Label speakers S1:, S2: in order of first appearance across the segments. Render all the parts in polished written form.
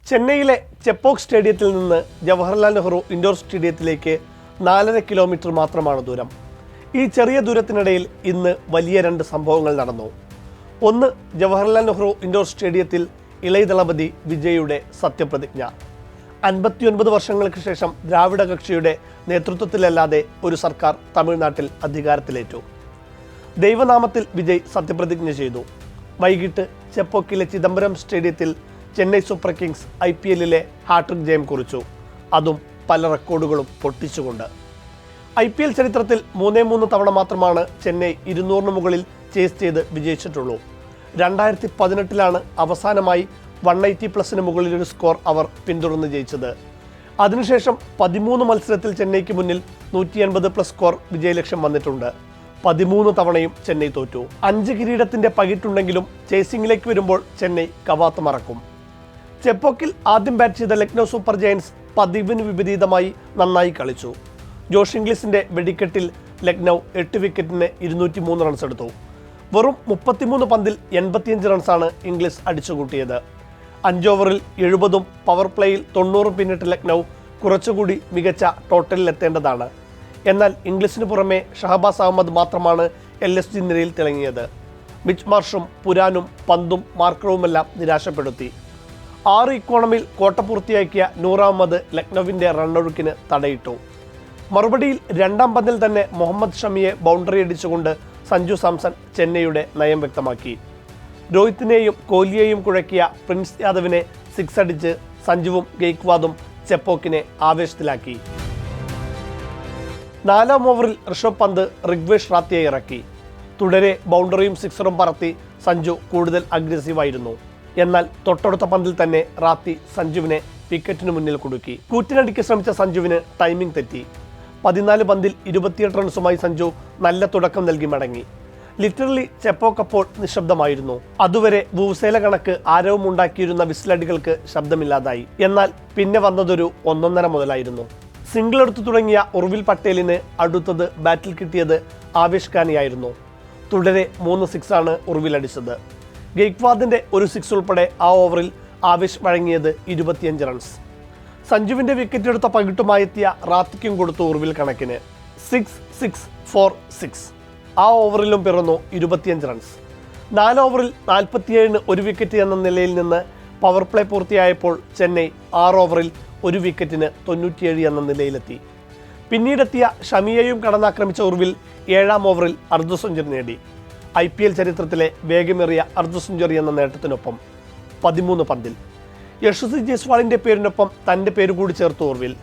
S1: ചെന്നൈയിലെ ചെപ്പോക്ക് സ്റ്റേഡിയത്തിൽ നിന്ന് ജവഹർലാൽ നെഹ്റു ഇൻഡോർ സ്റ്റേഡിയത്തിലേക്ക് 4.5 കിലോമീറ്റർ മാത്രമാണ് ദൂരം. ഈ ചെറിയ ദൂരത്തിനിടയിൽ ഇന്ന് വലിയ 2 സംഭവങ്ങൾ നടന്നു. ഒന്ന്, ജവഹർലാൽ നെഹ്റു ഇൻഡോർ സ്റ്റേഡിയത്തിൽ ഇളയ ദളപതി വിജയുടെ സത്യപ്രതിജ്ഞ. 59 വർഷങ്ങൾക്ക് ശേഷം ദ്രാവിഡ കക്ഷിയുടെ നേതൃത്വത്തിലല്ലാതെ ഒരു സർക്കാർ തമിഴ്നാട്ടിൽ അധികാരത്തിലേറ്റു. ദൈവനാമത്തിൽ വിജയ് സത്യപ്രതിജ്ഞ ചെയ്തു. വൈകിട്ട് ചെപ്പോക്കിലെ ചിദംബരം സ്റ്റേഡിയത്തിൽ ചെന്നൈ സൂപ്പർ കിങ്സ് IPL-ലെ ഹാട്രിക് ജയം കുറിച്ചു. അതും പല റെക്കോർഡുകളും പൊട്ടിച്ചുകൊണ്ട്. IPL ചരിത്രത്തിൽ 3 തവണ മാത്രമാണ് ചെന്നൈ 200 മുകളിൽ ചേസ് ചെയ്ത് വിജയിച്ചിട്ടുള്ളൂ. 2018-ലാണ് അവസാനമായി 180+ മുകളിലൊരു സ്കോർ അവർ പിന്തുടർന്ന് ജയിച്ചത്. അതിനുശേഷം 13 മത്സരത്തിൽ ചെന്നൈക്ക് മുന്നിൽ 180+ സ്കോർ വിജയലക്ഷ്യം വന്നിട്ടുണ്ട്. 13 തവണയും ചെന്നൈ തോറ്റു. 5 കിരീടത്തിന്റെ പകിട്ടുണ്ടെങ്കിലും ചേസിംഗിലേക്ക് വരുമ്പോൾ ചെന്നൈ കവാത്ത് മറക്കും. ചെപ്പോക്കിൽ ആദ്യം ബാറ്റ് ചെയ്ത ലക്നൗ സൂപ്പർ ജയൻസ് പതിവിന് വിപരീതമായി നന്നായി കളിച്ചു. ജോഷ് ഇംഗ്ലീഷിന്റെ വെടിക്കെട്ടിൽ ലക്നൗ 8 വിക്കറ്റിന് 203 റൺസ് എടുത്തു. വെറും 33 പന്തിൽ 85 റൺസാണ് ഇംഗ്ലീഷ് അടിച്ചുകൂട്ടിയത്. 5 ഓവറിൽ 70-ഉം പവർ പ്ലേയിൽ 90-ഉം പിന്നിട്ട് ലക്നൗ കുറച്ചുകൂടി മികച്ച ടോട്ടലിലെത്തേണ്ടതാണ്. എന്നാൽ ഇംഗ്ലീഷിന് പുറമെ ഷഹബാസ് അഹമ്മദ് മാത്രമാണ് LSG നിരയിൽ തിളങ്ങിയത്. മിച്ച് മാർഷും പുരാനും പന്തും മാർക്കറുമെല്ലാം നിരാശപ്പെടുത്തി. 6 ഇക്കോണമിയിൽ കോട്ട പൂർത്തിയാക്കിയ നൂർ അഹമ്മദ് ലക്നൌവിൻ്റെ റണ്ണൊഴുക്കിന് തടയിട്ടു. മറുപടിയിൽ 2-ാം പന്തിൽ തന്നെ മുഹമ്മദ് ഷമിയെ ബൗണ്ടറി അടിച്ചുകൊണ്ട് സഞ്ജു സാംസൺ ചെന്നൈയുടെ നയം വ്യക്തമാക്കി. രോഹിത്തിനെയും കോഹ്ലിയെയും കുഴക്കിയ പ്രിൻസ് യാദവിനെ 6 അടിച്ച് സഞ്ജുവും ഗെയ്ക്വാദും ചെപ്പോക്കിനെ ആവേശത്തിലാക്കി. 4-ാം ഓവറിൽ ഋഷഭ് പന്ത് റിഗ്വേഷ് റാത്തിയെ ഇറക്കി. തുടരെ ബൗണ്ടറിയും 6-ഉം പറത്തി സഞ്ജു കൂടുതൽ അഗ്രസീവായിരുന്നു. എന്നാൽ തൊട്ടടുത്ത പന്തിൽ തന്നെ റാത്തി സഞ്ജുവിനെ വിക്കറ്റിന് മുന്നിൽ കുടുക്കി. കൂറ്റിനടിക്ക് ശ്രമിച്ച സഞ്ജുവിന് ടൈമിംഗ് തെറ്റി. 14 പന്തിൽ 28 റൺസുമായി സഞ്ജു നല്ല തുടക്കം നൽകി മടങ്ങി. ലിറ്ററലി ചെപ്പോക്കപ്പോൾ നിശബ്ദമായിരുന്നു. അതുവരെ വൂസേല കണക്ക് ആരവമുണ്ടാക്കിയിരുന്ന വിസിലടികൾക്ക് ശബ്ദമില്ലാതായി. എന്നാൽ പിന്നെ വന്നതൊരു 1.5 മുതലായിരുന്നു. സിംഗിൾ എടുത്തു തുടങ്ങിയ ഉർവിൽ പട്ടേലിന് അടുത്തത് ബാറ്റിൽ കിട്ടിയത് ആവേശ് ഖാനെയായിരുന്നു. തുടരെ 3 6 ഉർവിൽ അടിച്ചത്. ഗെയ്ക്വാദിന്റെ ഒരു 6 ഉൾപ്പെടെ ആ ഓവറിൽ ആവേശ് വഴങ്ങിയത് 25 റൺസ്. സഞ്ജുവിന്റെ വിക്കറ്റ് എടുത്ത പകിട്ടുമായെത്തിയ റാത്തിക്കും കൊടുത്തു ഉർവിൽ കണക്കിന്. 6 6 4 6. ആ ഓവറിലും പിറന്നു 25 റൺസ്. 4 ഓവറിൽ 47-ന് 1 വിക്കറ്റ് എന്ന നിലയിൽ നിന്ന് പവർ പ്ലേ പൂർത്തിയായപ്പോൾ ചെന്നൈ 6 ഓവറിൽ 1 വിക്കറ്റിന് 97 എന്ന നിലയിലെത്തി. പിന്നീടെത്തിയ ഷമിയെയും കടന്നാക്രമിച്ച ഉർവിൽ 7-ാം ഓവറിൽ അർദ്ധ സെഞ്ചുറി നേടി. IPL ചരിത്രത്തിലെ വേഗമേറിയ അർദ്ധ സെഞ്ചുറി എന്ന നേട്ടത്തിനൊപ്പം 13 പന്തിൽ. യശസ്വി ജയ്സ്വാളിന്റെ പേരിനൊപ്പം തന്റെ പേര് കൂടി ചേർത്ത് ഉർവിൽ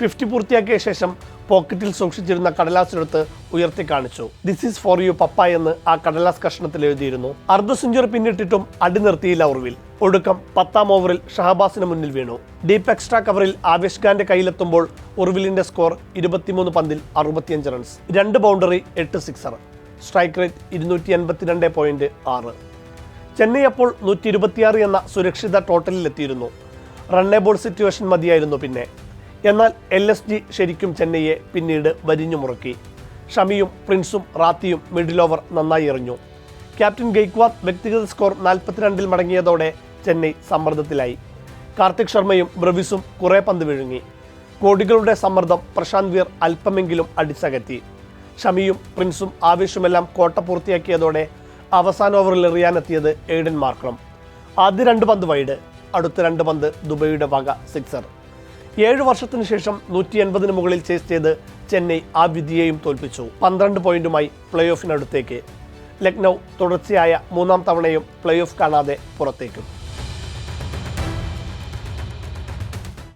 S1: 50 പൂർത്തിയാക്കിയ ശേഷം പോക്കറ്റിൽ സൂക്ഷിച്ചിരുന്ന കടലാസെടുത്ത് ഉയർത്തി കാണിച്ചു. ദിസ് ഈസ് ഫോർ യു പപ്പ എന്ന് ആ കടലാസ് കഷ്ണത്തിൽ എഴുതിയിരുന്നു. അർദ്ധ സെഞ്ചുറി പിന്നിട്ടിട്ടും അടി നിർത്തിയില്ല ഉർവിൽ. ഒടുക്കം 10-ാം ഓവറിൽ ഷഹബാസിന് മുന്നിൽ വീണു. ഡീപ്പ് എക്സ്ട്രാ കവറിൽ ആവേശ് ഖാന്റെ കയ്യിലെത്തുമ്പോൾ ഉർവിലിന്റെ സ്കോർ 23 പന്തിൽ 65 runs, 2 boundary, 8 sixer. Strike rate 282.6. Chennai അപ്പോൾ 126 എന്ന സുരക്ഷിത ടോട്ടലിലെത്തിയിരുന്നു. റണ്ണേബോൾ സിറ്റുവേഷൻ മതിയായിരുന്നു പിന്നെ. എന്നാൽ LSG ശരിക്കും ചെന്നൈയെ പിന്നീട് വരിഞ്ഞു മുറുക്കി. ഷമിയും പ്രിൻസും റാത്തിയും മിഡിൽ ഓവർ നന്നായി എറിഞ്ഞു. ക്യാപ്റ്റൻ ഗെയ്ക്വാദ് വ്യക്തിഗത സ്കോർ 42-ൽ മടങ്ങിയതോടെ ചെന്നൈ സമ്മർദ്ദത്തിലായി. കാർത്തിക് ശർമ്മയും ബ്രവിസും കുറേ പന്ത് വിഴുങ്ങി. കോടികളുടെ സമ്മർദ്ദം പ്രശാന്ത് വീർ അല്പമെങ്കിലും അടിച്ചകറ്റി. ഷമിയും പ്രിൻസും ആവേശുമെല്ലാം കോട്ട പൂർത്തിയാക്കിയതോടെ അവസാന ഓവറിൽ എറിയാനെത്തിയത് എയ്ഡൻ മാർക്രം. ആദ്യ 2 പന്ത് വൈഡ്, അടുത്ത 2 പന്ത് ദുബൈയുടെ വക 6. 7 വർഷത്തിനു ശേഷം 180-ന് മുകളിൽ ചേസ് ചെയ്ത് ചെന്നൈ ആ വിധിയെയും തോൽപ്പിച്ചു. 12 പോയിന്റുമായി പ്ലേ ഓഫിനടുത്തേക്ക്. ലക്നൗ തുടർച്ചയായ 3-ാം തവണയും പ്ലേ ഓഫ് കാണാതെ പുറത്തേക്കും.